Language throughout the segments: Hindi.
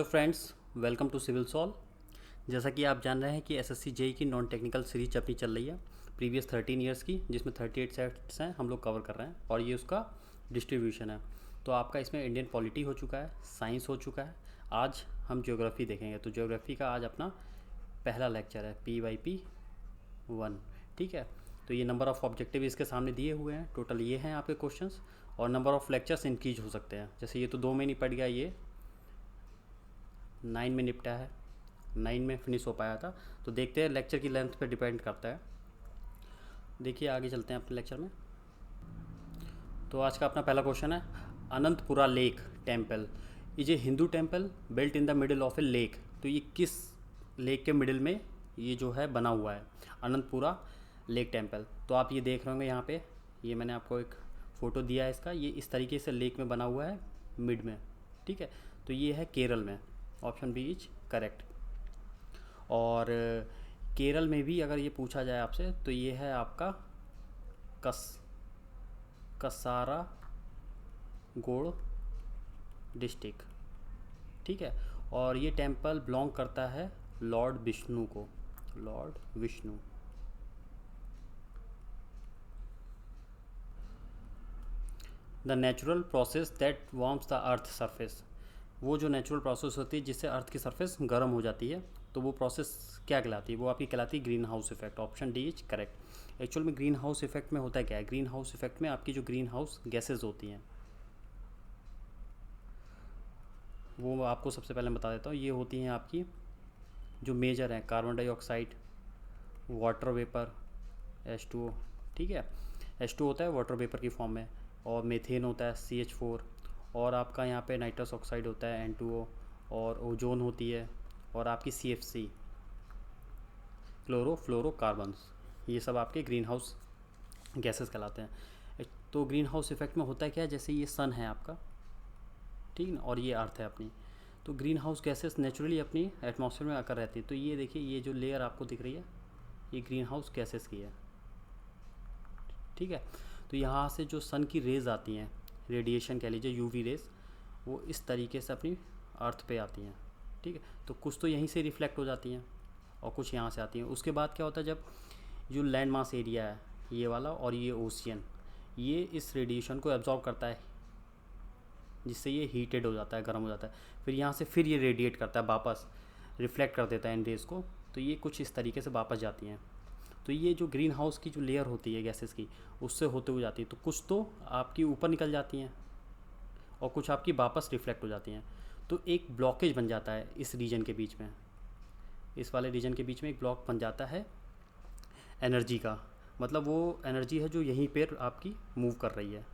Hello friends, welcome to civil solve. जैसा कि आप जान रहे हैं कि एसएससी जेई की नॉन टेक्निकल सीरीज अपनी चल रही है प्रीवियस 13 ईयर्स की, जिसमें 38 सेट्स हैं हम लोग कवर कर रहे हैं और ये उसका डिस्ट्रीब्यूशन है। तो आपका इसमें इंडियन पॉलिटी हो चुका है, साइंस हो चुका है। आज हम ज्योग्राफी देखेंगे। तो ज्योग्राफी का आज अपना पहला लेक्चर है PYP 1। ठीक है, तो ये नंबर ऑफ़ ऑब्जेक्टिव इसके सामने दिए हुए हैं। टोटल ये हैं आपके क्वेश्चंस और नंबर ऑफ़ लेक्चर्स इंक्रीज हो सकते हैं। जैसे ये तो 2 में निपट गया, ये 9 में निपटा है, 9 में फिनिश हो पाया था। तो देखते हैं, लेक्चर की लेंथ पे डिपेंड करता है। देखिए आगे चलते हैं अपने लेक्चर में। तो आज का अपना पहला क्वेश्चन है, Ananthapura lake temple is a Hindu temple built in the middle of A lake. तो ये किस लेक के मिडिल में ये जो है बना हुआ है, अनंतपुरा लेक टेम्पल। तो आप ये देख रहे होंगे यहाँ पे, ये मैंने आपको एक फ़ोटो दिया है इसका। ये इस तरीके से लेक में बना हुआ है मिड में। ठीक है, तो ये है केरल में। Option B is correct. और केरल में भी अगर ये पूछा जाए आपसे तो ये है आपका कसारा गोड़ डिस्ट्रिक्ट। ठीक है, और ये टेम्पल बिलोंग करता है लॉर्ड विष्णु को, Lord Vishnu. The natural process that warms the earth surface. वो जो नेचुरल प्रोसेस होती है जिससे अर्थ की सरफेस गर्म हो जाती है, तो वो प्रोसेस क्या कहलाती है? वो आपकी कहलाती है green house effect. Option D is correct. Actual में ग्रीन हाउस इफेक्ट में होता क्या है? ग्रीन हाउस इफेक्ट में आपकी जो ग्रीन हाउस गैसेज होती हैं, वो आपको सबसे पहले बता देता हूँ। ये होती हैं आपकी जो मेजर हैं, carbon dioxide, water vapour, H2O। ठीक है, H2 होता है वाटर वेपर की फॉर्म में, और मीथेन होता है CH4, और आपका यहाँ पे नाइट्रस ऑक्साइड होता है N2O, और ओजोन होती है, और आपकी CFC, क्लोरोफ्लोरोकार्बन्स। ये सब आपके ग्रीन हाउस गैसेस कहलाते हैं। तो ग्रीन हाउस इफेक्ट में होता है क्या है, जैसे ये सन है आपका, ठीक ना, और ये अर्थ है अपनी। तो ग्रीन हाउस गैसेस नेचुरली अपनी एटमॉस्फेयर में आकर रहती है। तो ये देखिए, ये जो लेयर आपको दिख रही है, ये ग्रीन हाउस गैसेस की है। ठीक है, तो यहाँ से जो सन की रेज़ आती हैं, रेडिएशन कह लीजिए, UV रेज़, वो इस तरीके से अपनी अर्थ पे आती हैं। ठीक है, तो कुछ तो यहीं से रिफ्लेक्ट हो जाती हैं और कुछ यहाँ से आती हैं। उसके बाद क्या होता है, जब जो लैंड मास एरिया है ये वाला और ये ओशियन, ये इस रेडिएशन को एब्जॉर्ब करता है, जिससे ये हीटेड हो जाता है, गर्म हो जाता है। फिर यहाँ से फिर ये रेडिएट करता है, वापस रिफ्लेक्ट कर देता है इन रेज़ को। तो ये कुछ इस तरीके से वापस जाती हैं। तो ये जो ग्रीन हाउस की जो लेयर होती है गैसेस की, उससे होते हुए जाती है। तो कुछ तो आपकी ऊपर निकल जाती हैं और कुछ आपकी वापस रिफ्लेक्ट हो जाती हैं। तो एक ब्लॉकेज बन जाता है इस रीजन के बीच में, इस वाले रीजन के बीच में एक ब्लॉक बन जाता है एनर्जी का। मतलब वो एनर्जी है जो यहीं पर आपकी मूव कर रही है।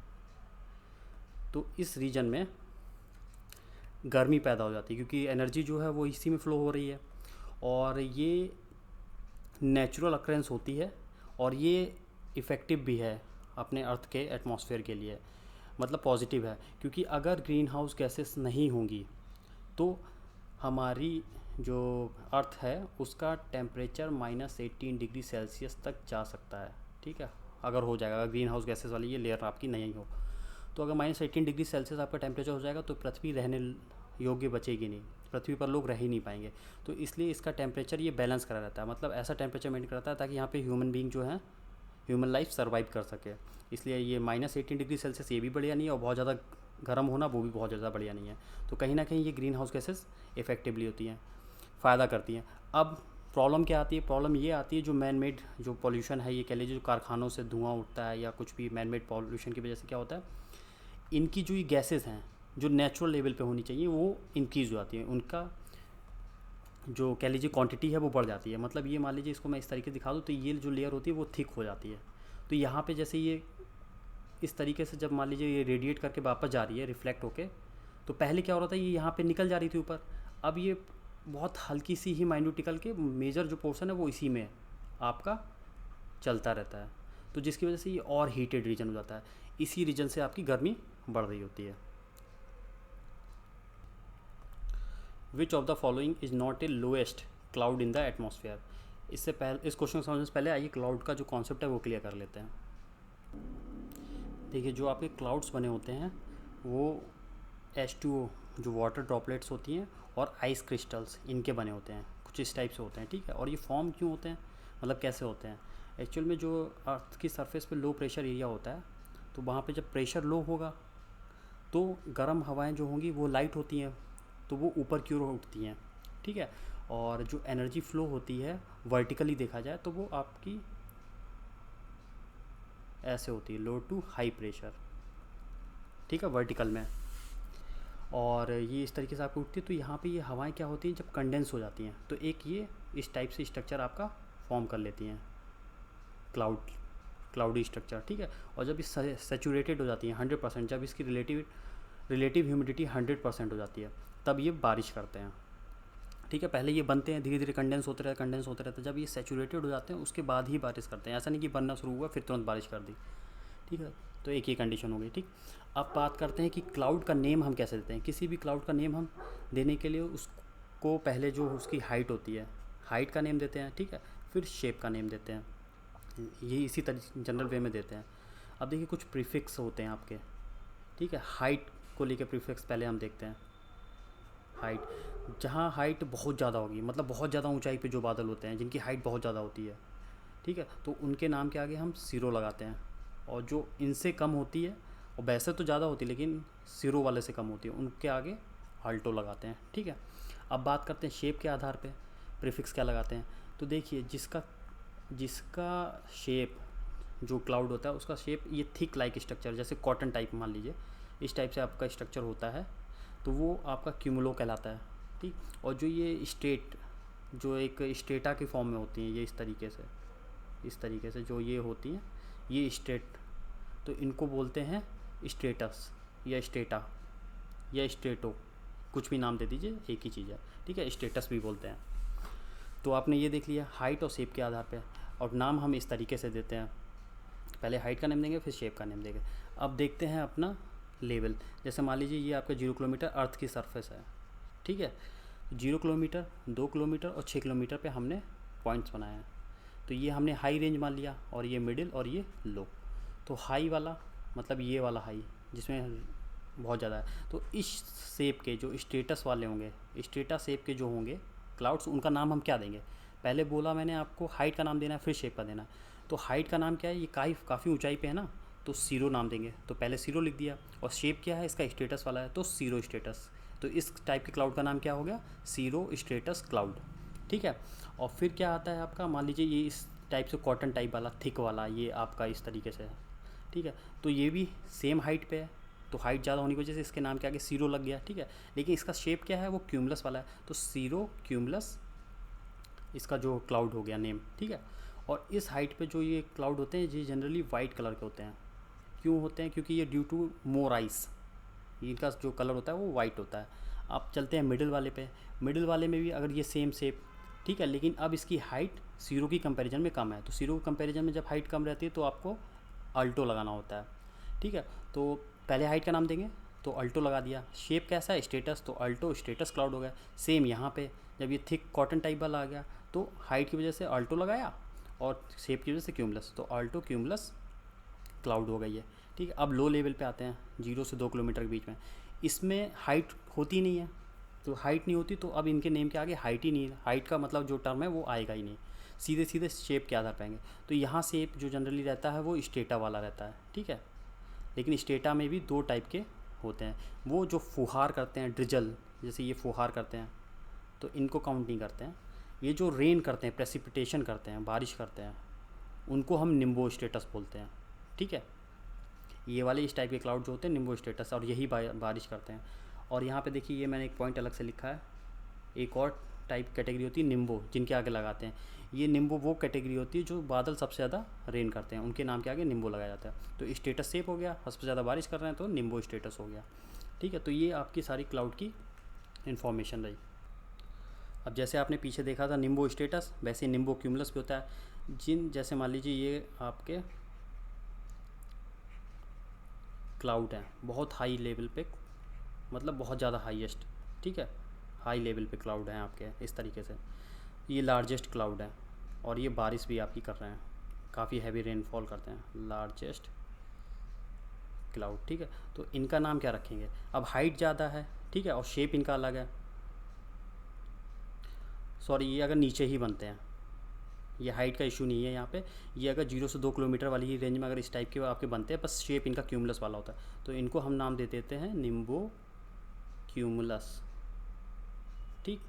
तो इस रीजन में गर्मी पैदा हो जाती है, क्योंकि एनर्जी जो है वो इसी में फ़्लो हो रही है। और ये नेचुरल अक्रेंस होती है, और ये इफ़ेक्टिव भी है अपने अर्थ के एटमॉस्फेयर के लिए, मतलब पॉजिटिव है। क्योंकि अगर ग्रीन हाउस गैसेस नहीं होंगी तो हमारी जो अर्थ है उसका टेम्परेचर -18 डिग्री सेल्सियस तक जा सकता है। ठीक है, अगर हो जाएगा, अगर ग्रीन हाउस गैसेस वाली ये लेयर आपकी नहीं हो, तो अगर -18 डिग्री सेल्सियस आपका टेम्परेचर हो जाएगा तो पृथ्वी रहने योग्य बचेगी नहीं, पृथ्वी पर लोग रह ही नहीं पाएंगे। तो इसलिए इसका टेम्परेचर ये बैलेंस करा रहता है, मतलब ऐसा टेम्परेचर मेंटेन करता है ताकि यहाँ पे ह्यूमन बीइंग जो है, ह्यूमन लाइफ सर्वाइव कर सके। इसलिए ये -18 डिग्री सेल्सियस ये भी बढ़िया नहीं है, और बहुत ज़्यादा गर्म होना वो भी बहुत ज़्यादा बढ़िया नहीं है। तो कहीं ना कहीं ये ग्रीन हाउस गैसेस इफेक्टिवली होती हैं, फ़ायदा करती हैं। अब प्रॉब्लम क्या आती है? प्रॉब्लम ये आती है जो मैन मेड जो पॉल्यूशन है, ये कह लीजिए जो कारखानों से धुआं उठता है या कुछ भी मैन मेड पॉल्यूशन की वजह से क्या होता है, इनकी जो ये गैसेस हैं जो नेचुरल लेवल पे होनी चाहिए वो इंक्रीज़ हो जाती है, उनका जो कह लीजिए क्वांटिटी है वो बढ़ जाती है। मतलब ये मान लीजिए, इसको मैं इस तरीके से दिखा दूँ तो ये जो लेयर होती है वो थिक हो जाती है। तो यहाँ पे जैसे ये इस तरीके से जब मान लीजिए ये रेडिएट करके वापस जा रही है रिफ्लेक्ट होके, तो पहले क्या हो रहा था, ये यहाँ पे निकल जा रही थी ऊपर। अब ये बहुत हल्की सी ही माइन्यूट निकल के, मेजर जो पोर्शन है वो इसी में आपका चलता रहता है। तो जिसकी वजह से ये और हीटेड रीजन हो जाता है, इसी रीजन से आपकी गर्मी बढ़ रही होती है। विच of the following is not a lowest cloud in the atmosphere. इससे पहले, इस क्वेश्चन को समझने से पहले आइए क्लाउड का जो कॉन्सेप्ट है वो क्लियर कर लेते हैं। देखिए, जो आपके क्लाउड्स बने होते हैं वो H2O जो वाटर ड्रॉपलेट्स होती हैं और आइस क्रिस्टल्स इनके बने होते हैं, कुछ इस टाइप से होते हैं, ठीक है। और ये फॉर्म क्यों होते हैं, मतलब कैसे होते हैं? एक्चुअल में जो अर्थ की सरफेस पे लो प्रेशर एरिया होता है, तो वहाँ पे जब प्रेशर लो होगा तो गर्म हवाएं जो होंगी वो लाइट होती हैं, तो वो ऊपर की ओर उठती हैं, ठीक है। और जो एनर्जी फ्लो होती है वर्टिकली देखा जाए तो वो आपकी ऐसे होती है, लो टू हाई प्रेशर, ठीक है, वर्टिकल में। और ये इस तरीके से आपको उठती है। तो यहाँ पे ये हवाएं क्या होती हैं, जब कंडेंस हो जाती हैं तो एक ये इस टाइप से स्ट्रक्चर आपका फॉर्म कर लेती हैं, क्लाउडी स्ट्रक्चर, ठीक है। और जब ये सेचूरेटेड हो जाती हैं 100%, जब इसकी रिलेटिव ह्यूमिडिटी 100% हो जाती है, तब ये बारिश करते हैं, ठीक है। पहले ये बनते हैं, धीरे धीरे कंडेंस होते रहते हैं, जब ये सेचूरेटेड हो जाते हैं उसके बाद ही बारिश करते हैं। ऐसा नहीं कि बनना शुरू हुआ फिर तुरंत बारिश कर दी, ठीक है। तो एक ही कंडीशन हो गई, ठीक। अब बात करते हैं कि क्लाउड का नेम हम कैसे देते हैं। किसी भी क्लाउड का नेम हम देने के लिए उसको पहले जो उसकी हाइट होती है, हाइट का नेम देते हैं, ठीक है। फिर शेप का नेम देते हैं, ये इसी तरह जनरल वे में देते हैं। अब देखिए कुछ प्रीफिक्स होते हैं आपके, ठीक है। हाइट को लेके प्रीफिक्स पहले हम देखते हैं। हाइट, जहाँ हाइट बहुत ज़्यादा होगी, मतलब बहुत ज़्यादा ऊंचाई पे जो बादल होते हैं जिनकी हाइट बहुत ज़्यादा होती है, ठीक है, तो उनके नाम के आगे हम सीरो लगाते हैं। और जो इनसे कम होती है, और वैसे तो ज़्यादा होती है लेकिन सीरो वाले से कम होती है, उनके आगे आल्टो लगाते हैं, ठीक है। अब बात करते हैं शेप के आधार पे प्रीफिक्स क्या लगाते हैं। तो देखिए जिसका शेप, जो क्लाउड होता है उसका शेप ये थिक लाइक स्ट्रक्चर, जैसे कॉटन टाइप मान लीजिए, इस टाइप से आपका स्ट्रक्चर होता है, तो वो आपका क्यूमुलो कहलाता है, ठीक। और जो ये स्टेट, जो एक स्टेटा की फॉर्म में होती हैं, ये इस तरीके से जो ये होती हैं, ये स्टेट, तो इनको बोलते हैं स्टेटस या स्टेटा या स्टेटो, कुछ भी नाम दे दीजिए, एक ही चीज़ है, ठीक है। स्टेटस भी बोलते हैं। तो आपने ये देख लिया हाइट और शेप के आधार पे, और नाम हम इस तरीके से देते हैं, पहले हाइट का नेम देंगे फिर शेप का नेम देंगे। अब देखते हैं अपना लेवल। जैसे मान लीजिए ये आपका 0 किलोमीटर अर्थ की सरफेस है, ठीक है। 0 किलोमीटर, 2 किलोमीटर और 6 किलोमीटर पे हमने पॉइंट्स बनाए हैं। तो ये हमने हाई रेंज मान लिया, और ये मिडिल और ये लो। तो हाई वाला मतलब ये वाला हाई जिसमें बहुत ज़्यादा है, तो इस शेप के जो स्टेटस वाले होंगे, स्टेटा शेप के जो होंगे क्लाउड्स, उनका नाम हम क्या देंगे। पहले बोला मैंने आपको हाइट का नाम देना है फिर शेप का देना है। तो हाइट का नाम क्या है, ये काफ़ी ऊंचाई पे है ना, तो सीरो नाम देंगे, तो पहले सीरो लिख दिया। और शेप क्या है इसका, स्टेटस वाला है, तो सीरो स्टेटस। तो इस टाइप के क्लाउड का नाम क्या हो गया, सीरो स्टेटस क्लाउड, ठीक है। और फिर क्या आता है आपका, मान लीजिए ये इस टाइप से कॉटन टाइप वाला थिक वाला, ये आपका इस तरीके से है, ठीक है। तो ये भी सेम हाइट पे है, तो हाइट ज़्यादा होने की वजह से इसके नाम के आगे सीरो लग गया, ठीक है। लेकिन इसका शेप क्या है, वो क्यूमुलस वाला है, तो सीरो क्यूमुलस इसका जो क्लाउड हो गया नेम, ठीक है। और इस हाइट पे जो ये क्लाउड होते हैं ये जनरली वाइट कलर के होते हैं। क्यों होते हैं, क्योंकि ये ड्यू टू मोर आइस, इनका जो कलर होता है वो वाइट होता है। अब चलते हैं मिडिल वाले पे। मिडिल वाले में भी अगर ये सेम शेप, ठीक है, लेकिन अब इसकी हाइट सीरो की कंपैरिजन में कम है, तो सीरो की कंपैरिजन में जब हाइट कम रहती है तो आपको अल्टो लगाना होता है, ठीक है। तो पहले हाइट का नाम देंगे तो अल्टो लगा दिया। शेप कैसा है, स्टेटस, तो अल्टो स्टेटस क्लाउड हो गया। सेम यहाँ पे जब ये थिक कॉटन टाइप वाला आ गया तो हाइट की वजह से अल्टो लगाया, और शेप की वजह से क्यूमुलस, तो अल्टो क्यूमुलस क्लाउड हो गई है, ठीक है। अब लो लेवल पे आते हैं, 0 से 2 किलोमीटर के बीच में। इसमें हाइट होती नहीं है, तो हाइट नहीं होती, तो अब इनके नेम के आगे हाइट ही नहीं है। हाइट का मतलब जो टर्म है वो आएगा ही नहीं, सीधे सीधे शेप के आधार पे आएंगे। तो यहाँ शेप जो जनरली रहता है वो स्टेटा वाला रहता है, ठीक है। लेकिन स्टेटा में भी 2 टाइप के होते हैं, वो जो फुहार करते हैं, ड्रिजल, जैसे ये फुहार करते हैं तो इनको काउंट नहीं करते हैं। ये जो रेन करते हैं, प्रेसिपिटेशन करते हैं, बारिश करते हैं, उनको हम निम्बो स्टेटस बोलते हैं, ठीक है। ये वाले इस टाइप के क्लाउड जो होते हैं निम्बो स्टेटस, और यही बारिश करते हैं। और यहाँ पे देखिए ये मैंने एक पॉइंट अलग से लिखा है, एक और टाइप कैटेगरी होती है निम्बो, जिनके आगे लगाते हैं। ये निम्बो वो कैटेगरी होती है जो बादल सबसे ज़्यादा रेन करते हैं, उनके नाम के आगे निम्बो लगाया जाता है। तो स्टेटस सेप हो गया, सबसे ज़्यादा बारिश कर रहे हैं तो निम्बो स्टेटस हो गया, ठीक है। तो ये आपकी सारी क्लाउड की इन्फॉर्मेशन रही। अब जैसे आपने पीछे देखा था निम्बो स्टेटस, वैसे निम्बो क्यूमुलस भी होता है। जैसे मान लीजिए ये आपके क्लाउड हैं बहुत हाई लेवल पे, मतलब बहुत ज़्यादा हाईएस्ट, ठीक है, हाई लेवल पे क्लाउड हैं आपके इस तरीके से। ये लार्जेस्ट क्लाउड है, और ये बारिश भी आपकी कर रहे हैं, काफ़ी हैवी रेनफॉल करते हैं, लार्जेस्ट क्लाउड, ठीक है। तो इनका नाम क्या रखेंगे। अब हाइट ज़्यादा है ठीक है, और शेप इनका अलग है। सॉरी, ये अगर नीचे ही बनते हैं, ये हाइट का इशू नहीं है यहाँ पे। ये अगर 0 से 2 किलोमीटर वाली ही रेंज में अगर इस टाइप के आपके बनते हैं, बस शेप इनका क्यूमुलस वाला होता है, तो इनको हम नाम दे देते हैं निम्बो क्यूमुलस। ठीक,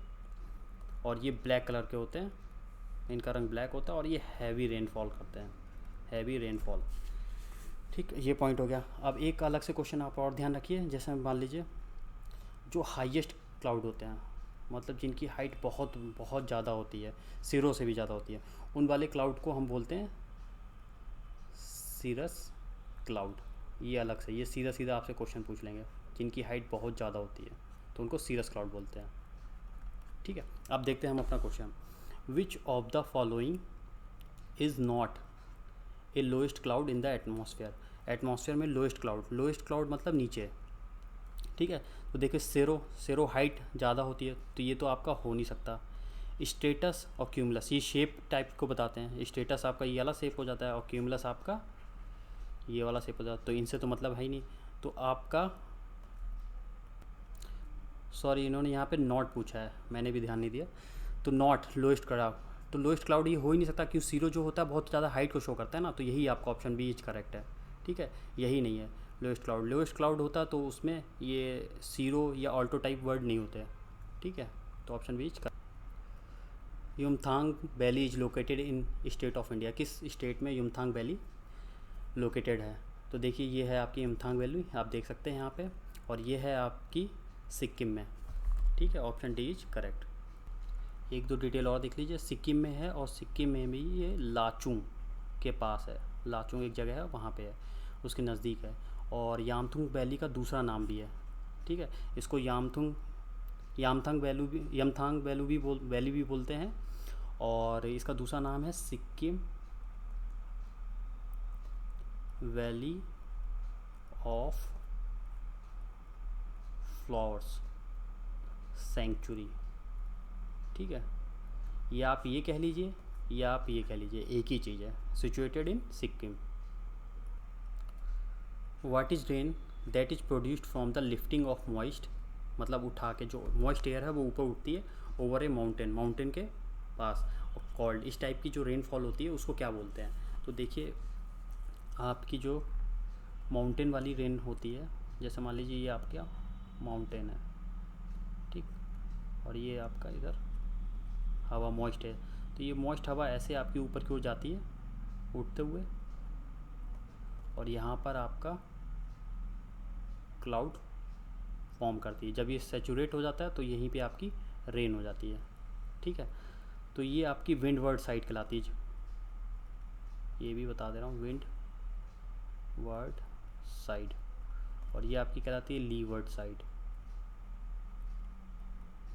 और ये ब्लैक कलर के होते हैं, इनका रंग ब्लैक होता है, और ये हैवी रेनफॉल करते हैं, हैवी रेनफॉल। ठीक, ये पॉइंट हो गया। अब एक अलग से क्वेश्चन आप और ध्यान रखिए, जैसे मान लीजिए जो हाईएस्ट क्लाउड होते हैं, मतलब जिनकी हाइट बहुत बहुत ज़्यादा होती है, सिरों से भी ज़्यादा होती है, उन वाले क्लाउड को हम बोलते हैं सीरस क्लाउड। ये अलग से, ये सीधा सीधा आपसे क्वेश्चन पूछ लेंगे, जिनकी हाइट बहुत ज़्यादा होती है तो उनको सीरस क्लाउड बोलते हैं। ठीक है, अब देखते हैं हम अपना question. Which of the following is not a lowest cloud in the atmosphere. Atmosphere में लोएस्ट क्लाउड मतलब नीचे। ठीक है, तो देखिए सेरो हाइट ज़्यादा होती है, तो ये तो आपका हो नहीं सकता। स्टेटस और क्यूमुलस, ये शेप टाइप को बताते हैं। स्टेटस आपका ये वाला शेप हो जाता है और क्यूमुलस आपका ये वाला शेप हो जाता है, तो इनसे तो मतलब है ही नहीं। तो आपका, सॉरी इन्होंने यहाँ पे नॉट पूछा है, मैंने भी ध्यान नहीं दिया। तो नॉट लोएस्ट क्लाउड, तो लोएस्ट क्लाउड ये हो ही नहीं सकता, क्योंकि जीरो जो होता है बहुत ज़्यादा हाइट को शो करता है ना, तो यही आपका ऑप्शन बी इज करेक्ट है। ठीक है, यही नहीं है लोएस्ट क्लाउड होता तो उसमें ये सीरो या ऑल्टो टाइप वर्ड नहीं होते। ठीक है, तो option B is correct. Yumthang valley is located in state of India. किस स्टेट में युमथांग वैली लोकेटेड है? तो देखिए ये है आपकी युमथांग वैली, आप देख सकते हैं यहाँ पे, और ये है आपकी सिक्किम में। ठीक है, ऑप्शन डी इज करेक्ट। एक दो डिटेल और देख लीजिए, सिक्किम में है, और सिक्किम में भी ये लाचुंग के पास है। लाचुंग एक जगह है, वहाँ पे है, उसके नज़दीक है। और यामथुंग वैली का दूसरा नाम भी है। ठीक है, इसको यामथांग वैली भी बोलते हैं, और इसका दूसरा नाम है Sikkim valley of flowers sanctuary. ठीक है, या आप ये कह लीजिए या आप ये कह लीजिए, एक ही चीज़ है, situated in Sikkim. What is rain that is produced from the lifting of moist, मतलब उठा के जो मॉइस्ट एयर है वो ऊपर उठती है ओवर ए माउंटेन के पास, और कॉल्ड, इस टाइप की जो रेनफॉल होती है उसको क्या बोलते हैं? तो देखिए आपकी जो माउंटेन वाली रेन होती है, जैसे मान लीजिए ये आपका माउंटेन है, ठीक, और ये आपका इधर हवा मॉइस्ट है, तो ये मॉइस्ट हवा ऐसे आपके ऊपर की ओर जाती है उठते हुए, और यहाँ पर आपका क्लाउड फॉर्म करती है। जब ये सेचुरेट हो जाता है तो यहीं पे आपकी रेन हो जाती है। ठीक है, तो ये आपकी विंड वर्ड साइड कहलाती है, ये भी बता दे रहा हूँ, विंड वर्ड साइड, और ये आपकी कहलाती है लीवर्ड साइड।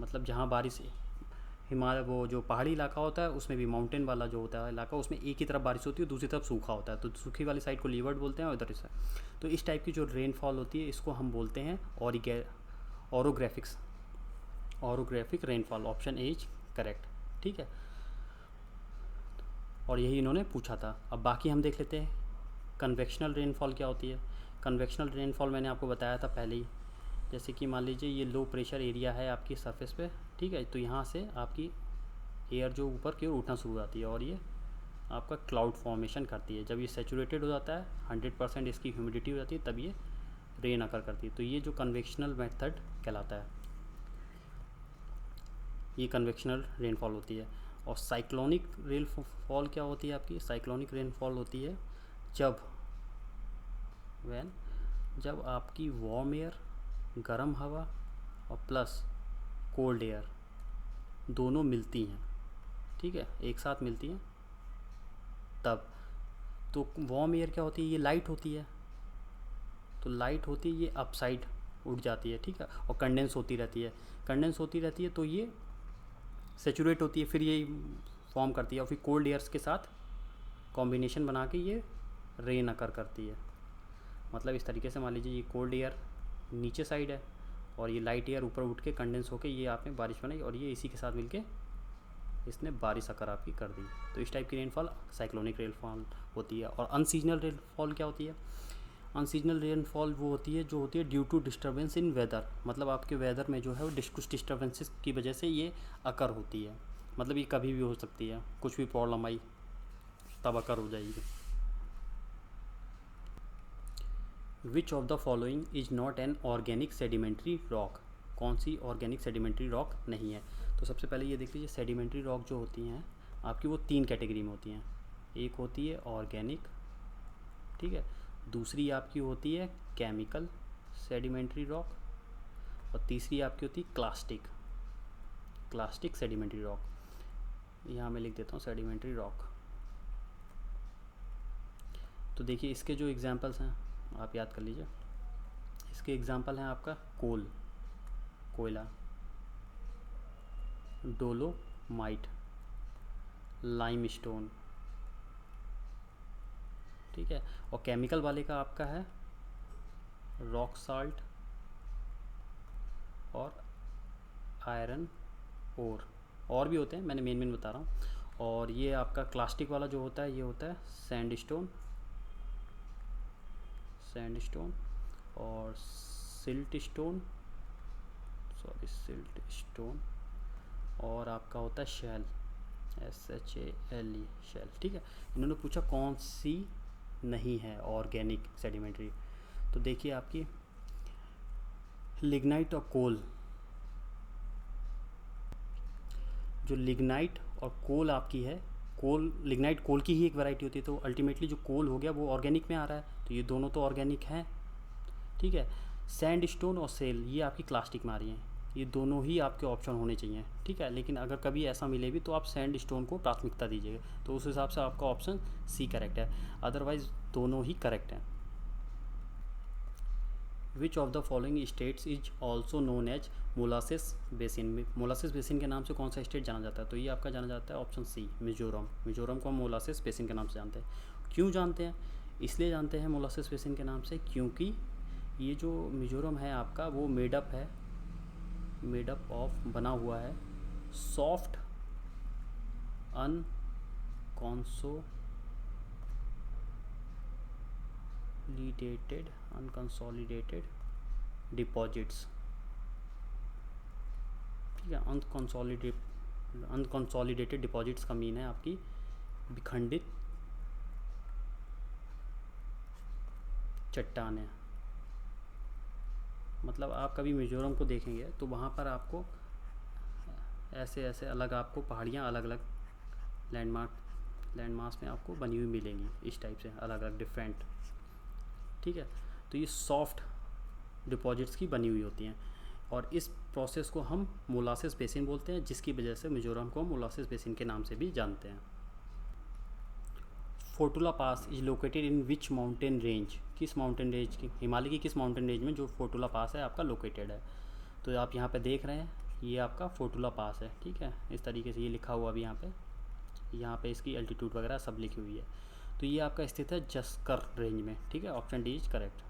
मतलब जहाँ बारिश, हिमालय वो जो पहाड़ी इलाका होता है उसमें भी माउंटेन वाला जो होता है इलाका, उसमें एक ही तरफ बारिश होती है, दूसरी तरफ सूखा होता है, तो सूखी वाली साइड को लीवर्ड बोलते हैं, और इधर से। तो इस टाइप की जो रेनफॉल होती है इसको हम बोलते हैं orographic rainfall. Option A is correct. ठीक है, और यही इन्होंने पूछा था। अब बाकी हम देख लेते हैं कन्वेक्शनल रेनफॉल क्या होती है। कन्वेक्शनल रेनफॉल मैंने आपको बताया था पहले ही, जैसे कि मान लीजिए ये लो प्रेशर एरिया है आपकी सरफेस पे, ठीक है, तो यहाँ से आपकी एयर जो ऊपर की ओर उठना शुरू हो जाती है, और ये आपका क्लाउड फॉर्मेशन करती है। जब ये सेचुरेटेड हो जाता है, 100% इसकी ह्यूमिडिटी हो जाती है, तब ये रेन अकर करती है। तो ये जो कन्वेक्शनल मेथड कहलाता है, ये कन्वेक्शनल रेनफॉल होती है। और साइक्लोनिक रेनफॉल क्या होती है आपकी? साइक्लोनिक रेनफॉल होती है जब आपकी वार्म एयर, गर्म हवा और प्लस कोल्ड एयर दोनों मिलती हैं, ठीक है, एक साथ मिलती हैं तब। तो वार्म एयर क्या होती है? ये लाइट होती है, तो लाइट होती है, ये अपसाइड उड़ जाती है, ठीक है, और कंडेंस होती रहती है, तो ये सेचुरेट होती है, फिर ये फॉर्म करती है, और फिर कोल्ड एयर्स के साथ कॉम्बिनेशन बना के ये रेन अकर करती है। मतलब इस तरीके से मान लीजिए ये कोल्ड एयर नीचे साइड है, और ये लाइट एयर ऊपर उठ के कंडेंस होके ये आपने बारिश बनाई, और ये इसी के साथ मिलके इसने बारिश अकर आपकी कर दी। तो इस टाइप की रेनफॉल साइक्लोनिक रेनफॉल होती है। और अनसीजनल रेनफॉल क्या होती है? अनसीजनल रेनफॉल वो होती है जो होती है due to disturbance in weather, मतलब आपके वेदर में जो है वो कुछ डिस्टर्बेंसेस की वजह से ये अकर होती है, मतलब ये कभी भी हो सकती है, कुछ भी प्रॉब्लम आई तब अकर हो जाएगी। विच of the following is not an organic sedimentary rock, कौन सी ऑर्गेनिक सेडिमेंट्री रॉक नहीं है? तो सबसे पहले ये देख लीजिए, सेडिमेंट्री रॉक जो होती हैं आपकी वो 3 कैटेगरी में होती हैं। एक होती है ऑर्गेनिक, ठीक है, दूसरी आपकी होती है केमिकल सेडिमेंट्री रॉक, और तीसरी आपकी होती है क्लास्टिक सेडिमेंट्री रॉक। यहाँ मैं लिख देता हूँ सेडिमेंट्री रॉक। तो देखिए इसके जो एग्जांपल्स हैं आप याद कर लीजिए। इसके एग्जांपल हैं आपका कोयला, डोलोमाइट, लाइमस्टोन, ठीक है, और केमिकल वाले का आपका है रॉक साल्ट और आयरन ओर, और भी होते हैं, मैंने मेन बता रहा हूँ। और ये आपका क्लास्टिक वाला जो होता है ये होता है सैंडस्टोन और सिल्ट स्टोन, और आपका होता है शेल, SHALE शेल, ठीक है। इन्होंने पूछा कौन सी नहीं है ऑर्गेनिक सेडिमेंट्री, तो देखिए आपकी लिग्नाइट और कोल, जो लिग्नाइट और कोल आपकी है, लिग्नाइट कोल की ही एक वैरायटी होती है, तो अल्टीमेटली जो कोल हो गया वो ऑर्गेनिक में आ रहा है, तो ये दोनों तो ऑर्गेनिक हैं, ठीक है। सैंडस्टोन और सेल ये आपकी क्लास्टिक में आ रही हैं, ये दोनों ही आपके ऑप्शन होने चाहिए, ठीक है। लेकिन अगर कभी ऐसा मिले भी तो आप सैंडस्टोन को प्राथमिकता दीजिएगा, तो उस हिसाब से आपका ऑप्शन सी करेक्ट है, अदरवाइज दोनों ही करेक्ट हैं। Which of the following states is also known as molasses basin, molasses basin के नाम से कौन सा स्टेट जाना जाता है? तो ये आपका जाना जाता है ऑप्शन सी मिजोरम। मिजोरम को हम मोलासिस बेसिन के नाम से जानते हैं। क्यों जानते हैं? इसलिए जानते हैं मोलासिस बेसिन के नाम से क्योंकि ये जो मिजोरम है आपका वो मेडअप ऑफ बना हुआ है सॉफ्ट अनकंसोलिडेटेड डिपॉजिट्स, ठीक है। अनकंसोलिडेटेड डिपॉजिट्स का मीन है आपकी विखंडित चट्टानें, मतलब आप कभी मिजोरम को देखेंगे तो वहाँ पर आपको ऐसे ऐसे अलग आपको पहाड़ियाँ अलग अलग लैंडमार्क्स में आपको बनी हुई मिलेंगी, इस टाइप से अलग अलग डिफरेंट, ठीक है। तो ये सॉफ्ट डिपॉजिट्स की बनी हुई होती हैं, और इस प्रोसेस को हम मोलासिस बेसिन बोलते हैं, जिसकी वजह से मिजोरम को हम मोलासिस बेसिन के नाम से भी जानते हैं। Fotula pass is located in which mountain range, किस माउंटेन रेंज की, हिमालय की किस माउंटेन रेंज में जो फोटुला पास है आपका लोकेटेड है? तो आप यहाँ पे देख रहे हैं ये आपका फोटुला पास है, ठीक है। इस तरीके से ये लिखा हुआ भी यहाँ पे इसकी एल्टीट्यूड वगैरह सब लिखी हुई है। तो ये आपका स्थित है जस्कर रेंज में, ठीक है। Option D is correct.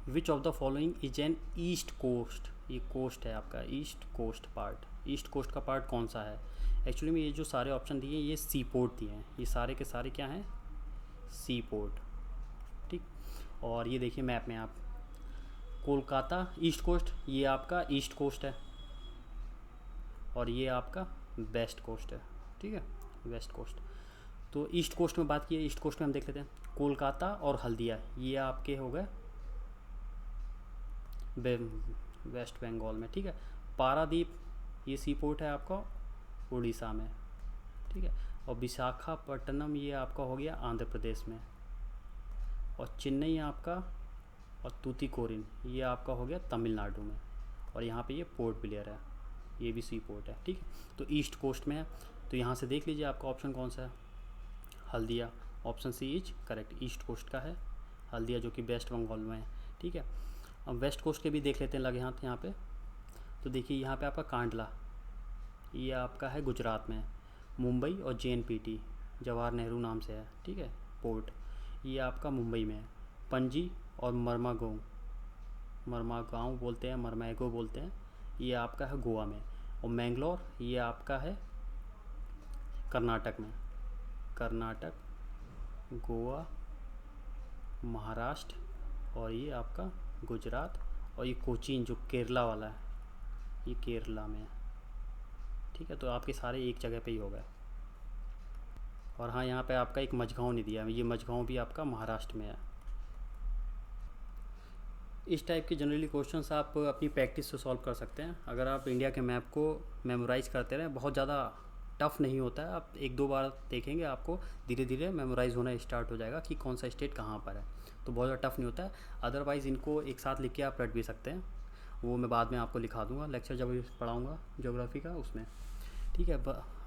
Which of the following is an east coast, ये कोस्ट है आपका east coast part, east coast का पार्ट कौन सा है? एक्चुअली में ये जो सारे ऑप्शन दिए हैं ये सी पोर्ट दिए हैं, ये सारे के सारे क्या हैं? सी पोर्ट, ठीक। और ये देखिए मैप में आप कोलकाता ईस्ट कोस्ट, ये आपका ईस्ट कोस्ट है, और ये आपका वेस्ट कोस्ट है, ठीक है, वेस्ट कोस्ट। तो ईस्ट कोस्ट में बात की है, ईस्ट कोस्ट में हम देख लेते हैं कोलकाता और हल्दिया, ये आपके हो गए वेस्ट बंगाल में, ठीक है। पारादीप ये सी पोर्ट है आपका उड़ीसा में, ठीक है। और विशाखापट्टनम ये आपका हो गया आंध्र प्रदेश में, और चेन्नई आपका और तूतीकोरिन ये आपका हो गया तमिलनाडु में, और यहाँ पे ये पोर्ट ब्लेयर है, ये भी सी पोर्ट है, ठीक है। तो ईस्ट कोस्ट में है, तो यहाँ से देख लीजिए आपका ऑप्शन कौन सा है? Haldia, option C is correct, east coast का है हल्दिया, जो कि वेस्ट बंगाल में है, ठीक है। अब वेस्ट कोस्ट के भी देख लेते हैं लगे हाथ यहाँ पे। तो देखिए यहाँ पे आपका कांडला, ये आपका है गुजरात में, मुंबई और JNPT जवाहर नेहरू नाम से है, ठीक है, पोर्ट, ये आपका मुंबई में है। पणजी और मरमागांव बोलते हैं, मरमैगो बोलते हैं, ये आपका है गोवा में। और मैंगलोर ये आपका है कर्नाटक में, कर्नाटक, गोवा महाराष्ट्र, और ये आपका गुजरात, और ये कोचीन जो केरला वाला है, ये केरला में है। ठीक है, तो आपके सारे एक जगह पे ही हो गए। और हाँ, यहाँ पे आपका एक मझगांव नहीं दिया है, ये मझगांव भी आपका महाराष्ट्र में है। इस टाइप के जनरली क्वेश्चंस आप अपनी प्रैक्टिस से सॉल्व कर सकते हैं। अगर आप इंडिया के मैप को मेमोराइज़ करते रहें, बहुत ज़्यादा टफ नहीं होता है, आप एक दो बार देखेंगे आपको धीरे धीरे मेमोराइज़ होना स्टार्ट हो जाएगा कि कौन सा स्टेट कहाँ पर है, तो बहुत ज़्यादा टफ नहीं होता है। अदरवाइज़ इनको एक साथ लिख के आप रट भी सकते हैं, वो मैं बाद में आपको लिखा दूंगा लेक्चर जब पढ़ाऊँगा ज्योग्राफी का उसमें। ठीक है,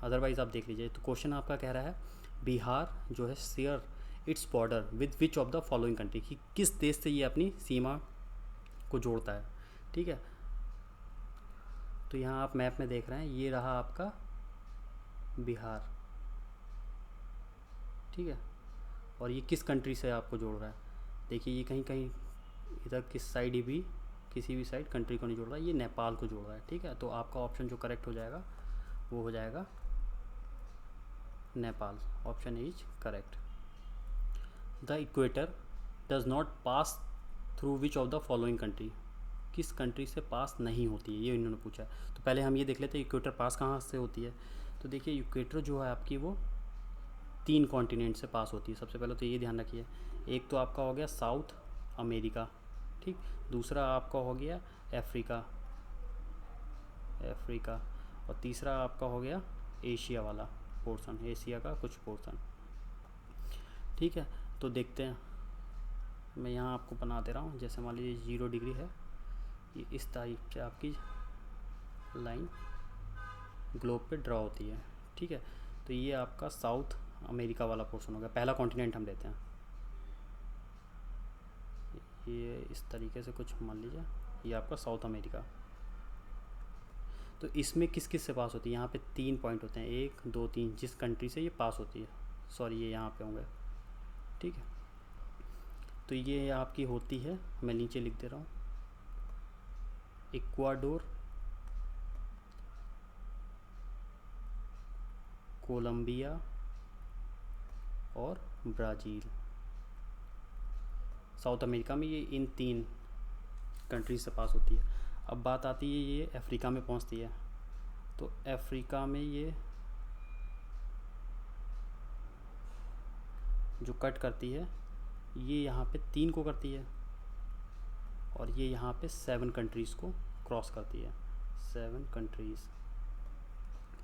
अदरवाइज़ आप देख लीजिए। तो क्वेश्चन आपका कह रहा है बिहार जो है share its border with which of the following country, कि किस देश से ये अपनी सीमा को जोड़ता है। ठीक है, तो यहाँ आप मैप में देख रहे हैं, ये रहा आपका बिहार। ठीक है, और ये किस कंट्री से आपको जोड़ रहा है, देखिए ये कहीं कहीं इधर किस साइड ही भी, किसी भी साइड कंट्री को नहीं जोड़ रहा है, ये नेपाल को जोड़ रहा है। ठीक है, तो आपका ऑप्शन जो करेक्ट हो जाएगा वो हो जाएगा Nepal. Option is correct. The equator does not pass through which of the following country, किस कंट्री से पास नहीं होती है, ये इन्होंने पूछा है। तो पहले हम ये देख लेते हैं इक्वेटर पास कहाँ से होती है। तो देखिए इक्वेटर जो है आपकी वो 3 कॉन्टिनेंट से पास होती है। सबसे पहले तो ये ध्यान रखिए, एक तो आपका हो गया साउथ अमेरिका, ठीक, दूसरा आपका हो गया अफ्रीका, और तीसरा आपका हो गया एशिया वाला पोर्शन, एशिया का कुछ पोर्शन। ठीक है, तो देखते हैं, मैं यहाँ आपको बना दे रहा हूँ। जैसे मान लीजिए 0 डिग्री है, ये इस टाइप से आपकी लाइन ग्लोब पे ड्रॉ होती है। ठीक है, तो ये आपका साउथ अमेरिका वाला पोर्शन हो गया, पहला कॉन्टिनेंट हम लेते हैं। ये इस तरीके से कुछ मान लीजिए, ये आपका साउथ अमेरिका। तो इसमें किस किस से पास होती है, यहाँ पे 3 पॉइंट होते हैं, 1 2 3, जिस कंट्री से ये पास होती है, सॉरी ये यहाँ पे होंगे। ठीक है, तो ये आपकी होती है, मैं नीचे लिख दे रहा हूँ, इक्वाडोर, कोलंबिया और ब्राज़ील। साउथ अमेरिका में ये इन 3 कंट्रीज से पास होती है। अब बात आती है ये अफ्रीका में पहुंचती है, तो अफ्रीका में ये जो कट करती है, ये यहाँ पे 3 को करती है, और ये यहाँ पे 7 कंट्रीज़ को क्रॉस करती है, 7 कंट्रीज़।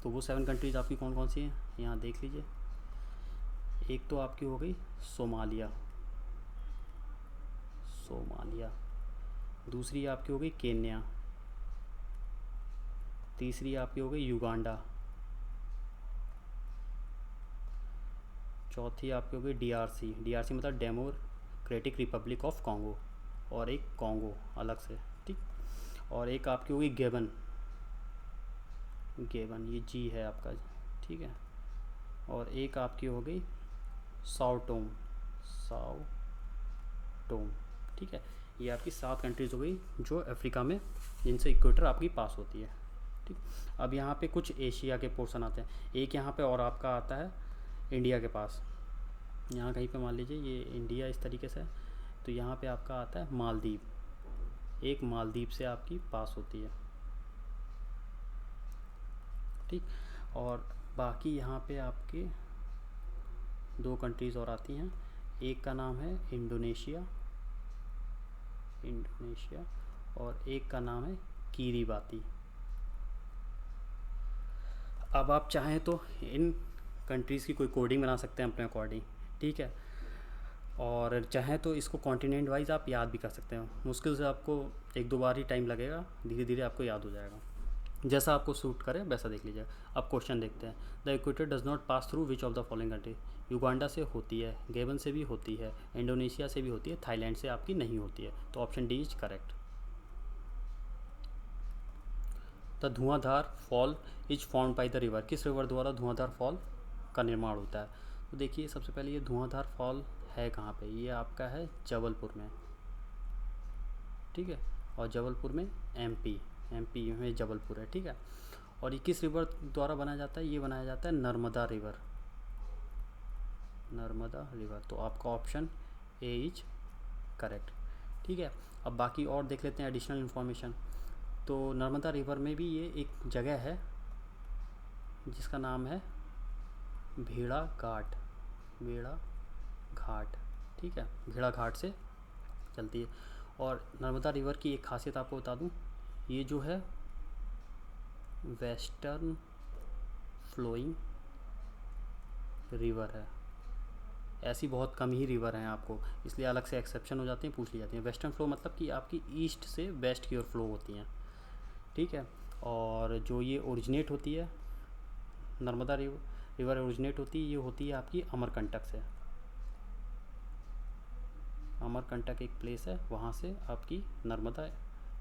तो वो 7 कंट्रीज़ आपकी कौन कौन सी हैं, यहाँ देख लीजिए। एक तो आपकी हो गई सोमालिया, दूसरी आपकी हो गई केन्या, तीसरी आपकी हो गई युगांडा, चौथी आपकी हो गई डीआरसी मतलब डेमोक्रेटिक रिपब्लिक ऑफ कॉन्गो, और एक कॉन्गो अलग से। ठीक, और एक आपकी हो गई गेबन, ये जी है आपका। ठीक है, और एक आपकी हो गई साओ टोम। ठीक है, ये आपकी 7 कंट्रीज़ हो गई जो अफ्रीका में, जिनसे इक्वेटर आपकी पास होती है। ठीक, अब यहाँ पे कुछ एशिया के पोर्शन आते हैं। एक यहाँ पे और आपका आता है इंडिया के पास, यहाँ कहीं पे मान लीजिए ये इंडिया इस तरीके से, तो यहाँ पे आपका आता है मालदीव, एक मालदीव से आपकी पास होती है। ठीक, और बाकी यहाँ पे आपके 2 कंट्रीज़ और आती हैं, एक का नाम है इंडोनेशिया, और एक का नाम है किरीबाती। अब आप चाहें तो इन कंट्रीज़ की कोई कोडिंग बना सकते हैं अपने अकॉर्डिंग। ठीक है, और चाहें तो इसको कॉन्टिनेंट वाइज आप याद भी कर सकते हैं, मुश्किल से आपको 1-2 बार ही टाइम लगेगा, धीरे धीरे आपको याद हो जाएगा, जैसा आपको सूट करे वैसा देख लीजिए। अब क्वेश्चन देखते हैं। The equator does not pass through which of the following country, Uganda से होती है, गेबन से भी होती है, इंडोनेशिया से भी होती है, थाईलैंड से आपकी नहीं होती है, तो option D is correct. The Dhuandhar fall is formed by the river, किस रिवर द्वारा धुआंधार फॉल का निर्माण होता है। तो देखिए सबसे पहले ये धुआंधार फॉल है कहाँ पे, ये आपका है जबलपुर में। ठीक है, और जबलपुर में एमपी में जबलपुर है। ठीक है, और ये किस रिवर द्वारा बनाया जाता है, ये बनाया जाता है नर्मदा रिवर। तो आपका ऑप्शन ए इज करेक्ट। ठीक है, अब बाकी और देख लेते हैं एडिशनल इन्फॉर्मेशन। तो नर्मदा रिवर में भी ये एक जगह है जिसका नाम है भेड़ा घाट, भेड़ा घाट। ठीक है, भेड़ा घाट से चलती है। और नर्मदा रिवर की एक खासियत आपको बता दूं, ये जो है वेस्टर्न फ्लोइंग रिवर है। ऐसी बहुत कम ही रिवर हैं आपको, इसलिए अलग से एक्सेप्शन हो जाती हैं, पूछ ली जाती हैं। वेस्टर्न फ्लो मतलब कि आपकी ईस्ट से वेस्ट की ओर फ्लो होती हैं। ठीक है, और जो ये ओरिजिनेट होती है नर्मदा रिवर ओरिजिनेट होती है, ये होती है आपकी अमरकंटक से। अमरकंटक एक प्लेस है, वहाँ से आपकी नर्मदा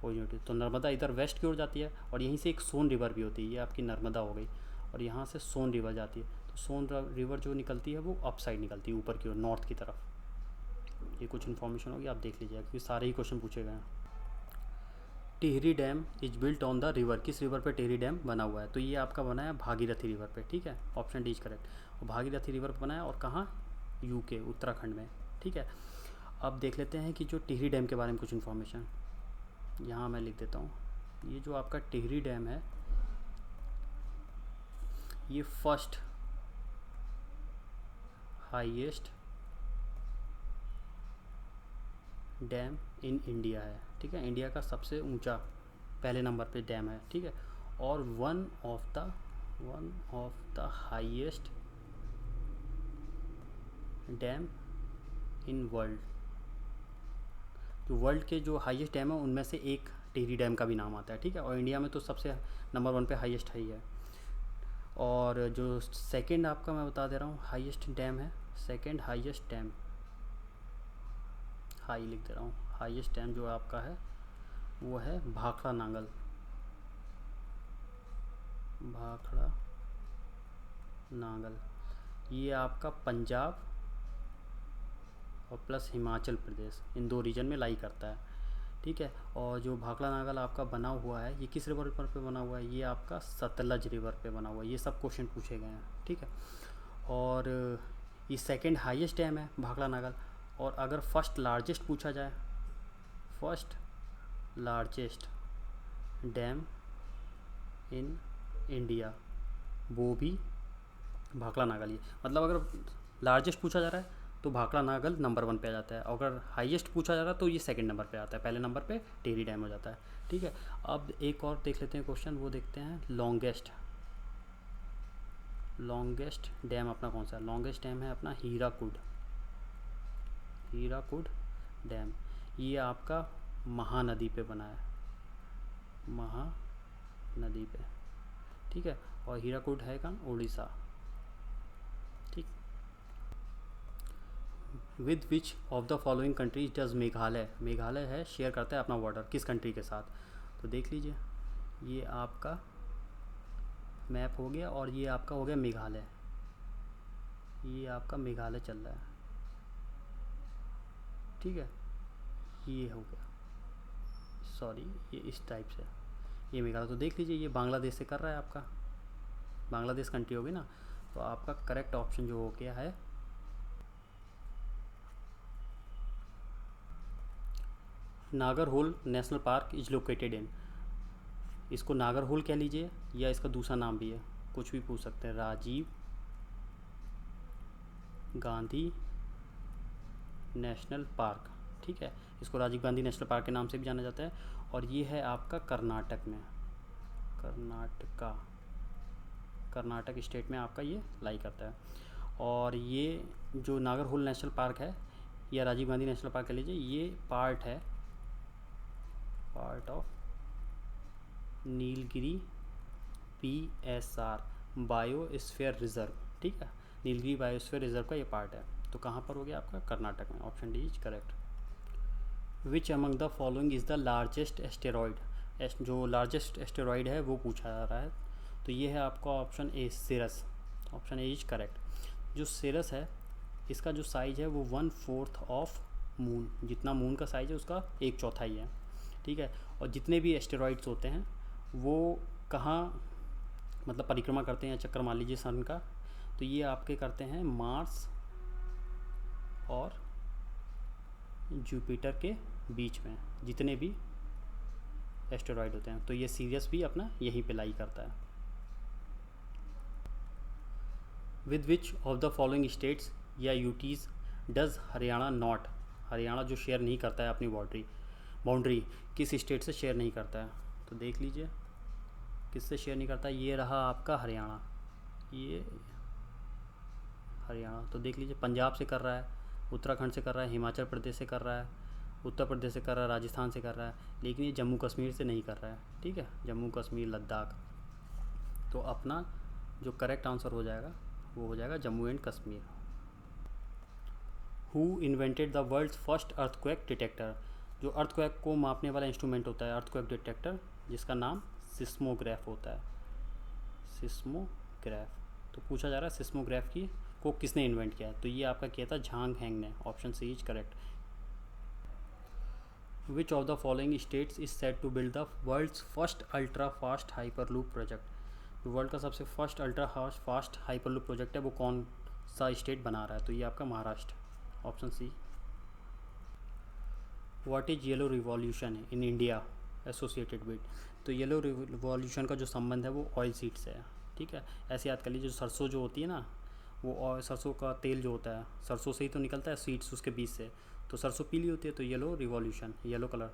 ओरिजिनेट होती है। तो नर्मदा इधर वेस्ट की ओर जाती है, और यहीं से एक सोन रिवर भी होती है, ये आपकी नर्मदा हो गई, और यहाँ से सोन रिवर जाती है। तो सोन रिवर जो निकलती है वो अप साइड निकलती है, ऊपर की ओर, नॉर्थ की तरफ। ये कुछ इन्फॉर्मेशन होगी, आप देख लीजिएगा क्योंकि सारे ही क्वेश्चन पूछे गए हैं। Tehri dam is built on the river, किस रिवर पे टिहरी डैम बना हुआ है? तो ये आपका बना है भागीरथी रिवर पे। ठीक है, ऑप्शन डी इज करेक्ट। और भागीरथी रिवर पे बना है, और कहाँ? यूके, उत्तराखंड में। ठीक है, अब देख लेते हैं कि जो टिहरी डैम के बारे में कुछ इन्फॉर्मेशन यहाँ मैं लिख देता हूँ। ये जो आपका टिहरी डैम है, ये first highest dam in India है। ठीक है, इंडिया का सबसे ऊंचा पहले नंबर पे डैम है। ठीक है, और one of the highest dam in world. जो वर्ल्ड के जो हाईएस्ट डैम है उनमें से एक टिहरी डैम का भी नाम आता है। ठीक है, और इंडिया में तो सबसे नंबर 1 पे हाईएस्ट ही है। और जो सेकंड आपका मैं बता दे रहा हूँ हाईएस्ट डैम है, सेकंड हाईएस्ट डैम, हाई लिख दे रहा हूँ, हाईएस्ट डैम जो आपका है वो है भाखड़ा नांगल। भाखड़ा नांगल, ये आपका पंजाब और प्लस हिमाचल प्रदेश, इन 2 रीजन में लाई करता है। ठीक है, और जो भाखड़ा नांगल आपका बना हुआ है, ये किस रिवर पे बना हुआ है? ये आपका सतलज रिवर पे बना हुआ है। ये सब क्वेश्चन पूछे गए हैं। ठीक है, और ये सेकंड हाईएस्ट डैम है भाखड़ा नांगल। और अगर फर्स्ट लार्जेस्ट पूछा जाए, first largest dam in India, वो भी भाखड़ा नांगल ही। मतलब अगर लार्जेस्ट पूछा जा रहा है तो भाखड़ा नांगल नंबर 1 पे आ जाता है, अगर हाईएस्ट पूछा जा रहा है तो ये सेकंड नंबर पे आता है, पहले नंबर पे टिहरी डैम हो जाता है। ठीक है, अब एक और देख लेते हैं क्वेश्चन, वो देखते हैं लॉन्गेस्ट डैम अपना कौन सा है? लॉन्गेस्ट डैम है अपना हीराकुड डैम। ये आपका महानदी पे बना है, महानदी पे। ठीक है, और हीराकुड है कहाँ? उड़ीसा। ठीक, with which of the following countries does Meghalaya है शेयर करता है अपना बॉर्डर, किस कंट्री के साथ? तो देख लीजिए, ये आपका मैप हो गया, और ये आपका हो गया मेघालय। ये आपका मेघालय चल रहा है। ठीक है, ये हो गया, सॉरी ये इस टाइप से, ये मेघालय। तो देख लीजिए, ये बांग्लादेश से कर रहा है आपका, बांग्लादेश कंट्री होगी ना। तो आपका करेक्ट ऑप्शन जो हो गया है Nagarhole national park is located इन। इसको नागरहोल कह लीजिए, या इसका दूसरा नाम भी है, कुछ भी पूछ सकते हैं, राजीव गांधी नेशनल पार्क। ठीक है, इसको राजीव गांधी नेशनल पार्क के नाम से भी जाना जाता है, और ये है आपका कर्नाटक में, कर्नाटक स्टेट में आपका ये लाई करता है। और ये जो नागरहोल नेशनल पार्क है या राजीव गांधी नेशनल पार्क कह लीजिए, ये part of Nilgiri PSR biosphere reserve. ठीक है, नीलगिरी बायोस्फीयर रिजर्व का ये पार्ट है। तो कहाँ पर हो गया आपका? कर्नाटक में। Option D is correct. Which among the following is the largest asteroid? जो लार्जेस्ट एस्टेरॉयड है वो पूछा जा रहा है। तो ये है आपका option A, cirrus. Option A is correct. जो सिरस है, इसका जो साइज़ है वो 1/4 ऑफ मून, जितना मून का साइज़ है उसका 1/4 है। ठीक है, और जितने भी एस्टेरॉयड्स होते हैं वो कहाँ मतलब परिक्रमा करते हैं, चक्कर मान लीजिए सन का, तो ये आपके करते हैं मार्स और जुपिटर के बीच में जितने भी एस्टेरॉयड होते हैं, तो ये सीरियस भी अपना यहीं पे लाई करता है। With which of the following states या UTs does Haryana not, Haryana जो शेयर नहीं करता है अपनी बाउंड्री किस स्टेट से शेयर नहीं करता है, तो देख लीजिए किससे शेयर नहीं करता है। ये रहा आपका हरियाणा, ये हरियाणा, तो देख लीजिए पंजाब से कर रहा है, उत्तराखंड से कर रहा है, हिमाचल प्रदेश से कर रहा है, उत्तर प्रदेश से कर रहा है, राजस्थान से कर रहा है, लेकिन ये जम्मू कश्मीर से नहीं कर रहा है। ठीक है, जम्मू कश्मीर लद्दाख, तो अपना जो करेक्ट आंसर हो जाएगा वो हो जाएगा Jammu and Kashmir. Who invented the world's first earthquake detector, जो अर्थक्वेक को मापने वाला इंस्ट्रूमेंट होता है अर्थक्वेक डिटेक्टर, जिसका नाम सिस्मोग्राफ होता है, सिस्मोग्राफ। तो पूछा जा रहा है सिस्मोग्राफ की को किसने इन्वेंट किया, तो ये आपका किया था झांग हैंग ने, option C is correct. Which of the following states is said to build the world's first ultra fast hyperloop project, जो वर्ल्ड का सबसे first ultra fast hyperloop project है वो कौन सा स्टेट बना रहा है, तो ये आपका Maharashtra, option C. What is yellow revolution in India associated with, तो येलो रिवॉल्यूशन का जो संबंध है वो ऑयल सीड से है। ठीक है, ऐसे याद कर लीजिए, जो सरसों जो होती है ना, वो सरसों का तेल जो होता है सरसों से ही तो निकलता है, सीड्स उसके बीज से, तो सरसों पीली होती है, तो yellow revolution, yellow colour.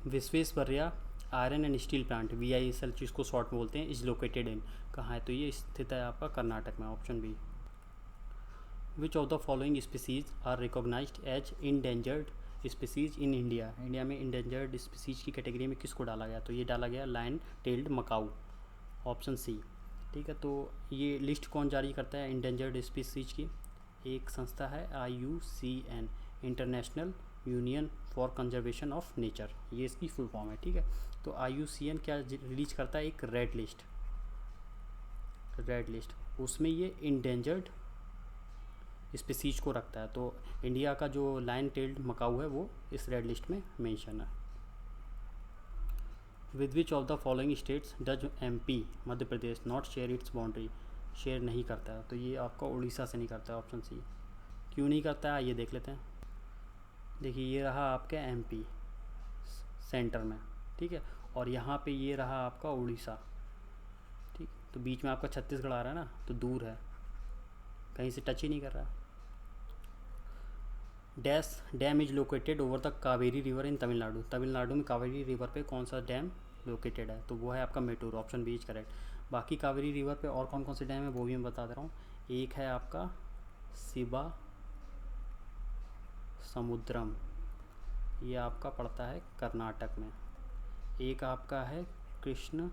Visvesvaraya iron and steel plant VISL जिसको शॉर्ट में बोलते हैं इज लोकेटेड इन, कहाँ है, तो ये स्थित है आपका कर्नाटक में, option B. Which of the following species are recognized as endangered species in India, India में इंडेंजर्ड स्पीसीज की कैटेगरी में किसको डाला गया, तो ये डाला गया lion tailed macaque, option C. ठीक है, तो ये लिस्ट कौन जारी करता है इंडेंजर्ड स्पीसीज की, एक संस्था है IUCN, international union for conservation of nature, ये इसकी फुल फॉर्म है। ठीक है, तो IUCN क्या रिलीज करता है, एक रेड लिस्ट, उसमें ये इंडेंजर्ड स्पीसीज को रखता है, तो इंडिया का जो लायन टेल्ड मकाऊ है वो इस रेड लिस्ट में मेंशन है। With which of the following states does MP Madhya Pradesh not share its boundary, share नहीं करता है, तो ये आपका उड़ीसा से नहीं करता है, ऑप्शन सी। क्यों नहीं करता है आइए देख लेते हैं। देखिए ये रहा आपका MP सेंटर में, ठीक है, और यहाँ पे ये रहा आपका उड़ीसा, ठीक, तो बीच में आपका छत्तीसगढ़ आ रहा है ना, तो दूर है, कहीं से टच ही नहीं कर रहा। Dash dam is located over the Kaveri river in Tamil Nadu, Tamil Nadu में कावेरी रिवर पे कौन सा डैम लोकेटेड है, तो वो है आपका Mettur, option B is correct. बाकी कावेरी रिवर पे और कौन कौन से डैम है वो भी मैं बता दे रहा हूँ। एक है आपका शिबा समुद्रम, ये आपका पड़ता है कर्नाटक में। एक आपका है कृष्ण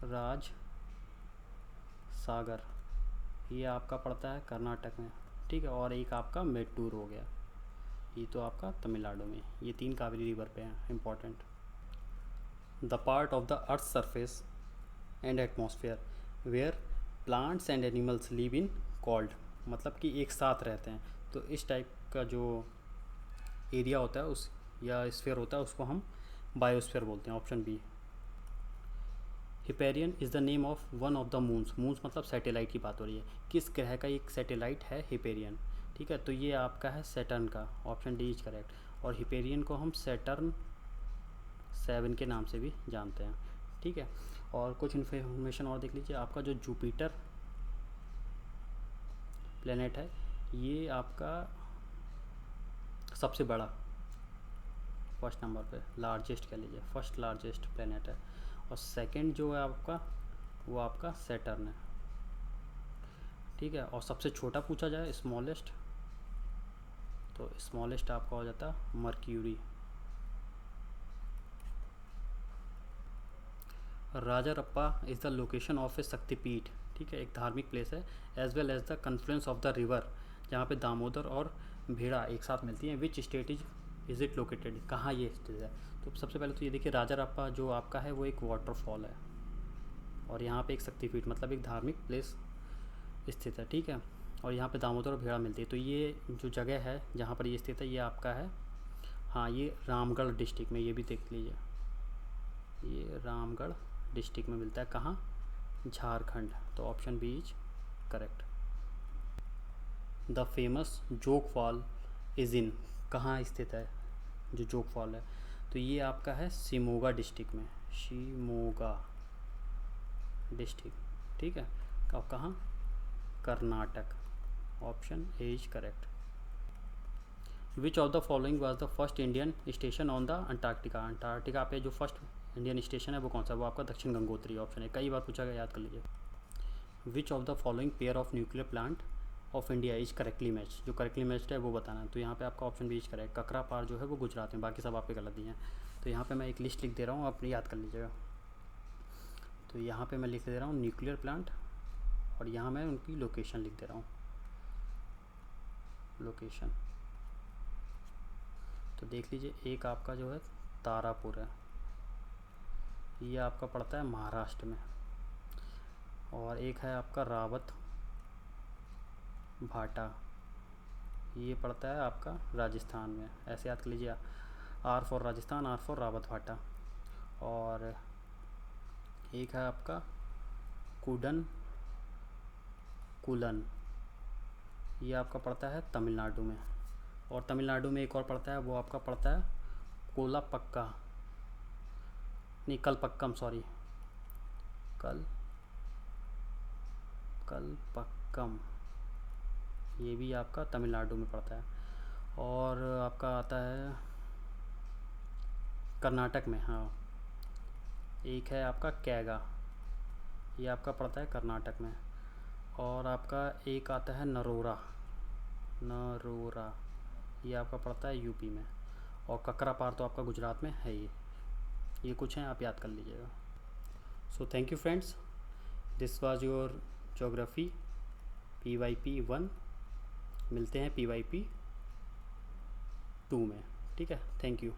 राज सागर, ये आपका पड़ता है कर्नाटक में, ठीक है, और एक आपका मेट्टूर हो गया, ये तो आपका तमिलनाडु में। ये 3 कावेरी रिवर पे हैं important. The part of the earth surface and atmosphere where plants and animals live in called, मतलब कि एक साथ रहते हैं, तो इस टाइप का जो एरिया होता है उस या स्फीयर होता है उसको हम बायोस्फीयर बोलते हैं, option B. Hyperion is the name of one of the moons, moons मतलब सैटेलाइट की बात हो रही है, किस ग्रह का एक सैटेलाइट है हिपेरियन, ठीक है, तो ये आपका है सैटर्न का, ऑप्शन डी इज करेक्ट। और हिपेरियन को हम सैटर्न 7 के नाम से भी जानते हैं, ठीक है। और कुछ इन्फॉर्मेशन और देख लीजिए, आपका जो जुपिटर प्लेनेट है ये आपका सबसे बड़ा, फर्स्ट नंबर पे, लार्जेस्ट कह लीजिए, फर्स्ट लार्जेस्ट प्लेनेट है, और सेकंड जो है आपका वो आपका सैटर्न है, ठीक है। और सबसे छोटा पूछा जाए स्मॉलेस्ट, तो स्मॉलेस्ट आपका हो जाता mercury. राजारप्पा is the location of ए शक्तिपीठ, ठीक है, एक धार्मिक प्लेस है, as well as the confluence of the river, जहाँ पे दामोदर और भेड़ा एक साथ मिलती हैं। Which state is it located, कहाँ ये स्टेट है, तो सबसे पहले तो ये देखिए राजारप्पा जो आपका है वो एक वाटरफॉल है, और यहाँ पे एक शक्तिपीठ मतलब एक धार्मिक प्लेस स्थित है, ठीक है, और यहाँ पे दामोदर और भेड़ा मिलती है। तो ये जो जगह है जहाँ पर ये स्थित है ये आपका है, हाँ, ये रामगढ़ डिस्ट्रिक्ट में, ये भी देख लीजिए, ये रामगढ़ डिस्ट्रिक्ट में मिलता है, कहाँ, झारखंड, तो option B is correct. The famous Jog fall is in, कहाँ स्थित है जो जोग फॉल है? तो ये आपका है शिमोगा डिस्ट्रिक्ट में, शिमोगा डिस्ट्रिक्ट, ठीक है। कहाँ? Karnataka. Option A is correct. Which of the following was the first Indian station on the Antarctica? Antarctica पे जो फर्स्ट इंडियन स्टेशन है वो कौन सा? वो आपका दक्षिण गंगोत्री ऑप्शन है, कई बार पूछा गया, याद कर लीजिए। विच of the following pair of nuclear plant of India is correctly match? जो करेक्टली मैच्ड है वो बताना है। तो यहाँ पे आपका ऑप्शन बी इज करेक्ट। ककरा पार जो है वो गुजरात में, बाकी सब आपके गलत दिए हैं। तो यहाँ पे मैं एक लिस्ट लिख दे रहा हूँ, आप याद कर लीजिएगा। तो यहाँ पे मैं लिख दे रहा हूँ न्यूक्लियर प्लांट, और यहाँ मैं उनकी लोकेशन लिख दे रहा हूँ, लोकेशन। तो देख लीजिए, एक आपका जो है तारापुर है, ये आपका पड़ता है महाराष्ट्र में, और एक है आपका रावत भाटा, ये पड़ता है आपका राजस्थान में। ऐसे याद कर लीजिए, R for Rajasthan, R for Rawat Bhata. और एक है आपका कुडन कुलन, ये आपका पड़ता है तमिलनाडु में। और तमिलनाडु में एक और पड़ता है, वो आपका पड़ता है कोलापक्का, नहीं कलपक्कम, सॉरी कलपक्कम, ये भी आपका तमिलनाडु में पड़ता है। और आपका आता है कर्नाटक में, हाँ, एक है आपका कैगा, ये आपका पड़ता है कर्नाटक में। और आपका एक आता है नरोरा, ये आपका पड़ता है यूपी में। और ककरा पार तो आपका गुजरात में है ही। ये कुछ हैं, आप याद कर लीजिएगा। So thank you friends, this was your geography PYP 1। मिलते हैं PYP 2 में, ठीक है। Thank you.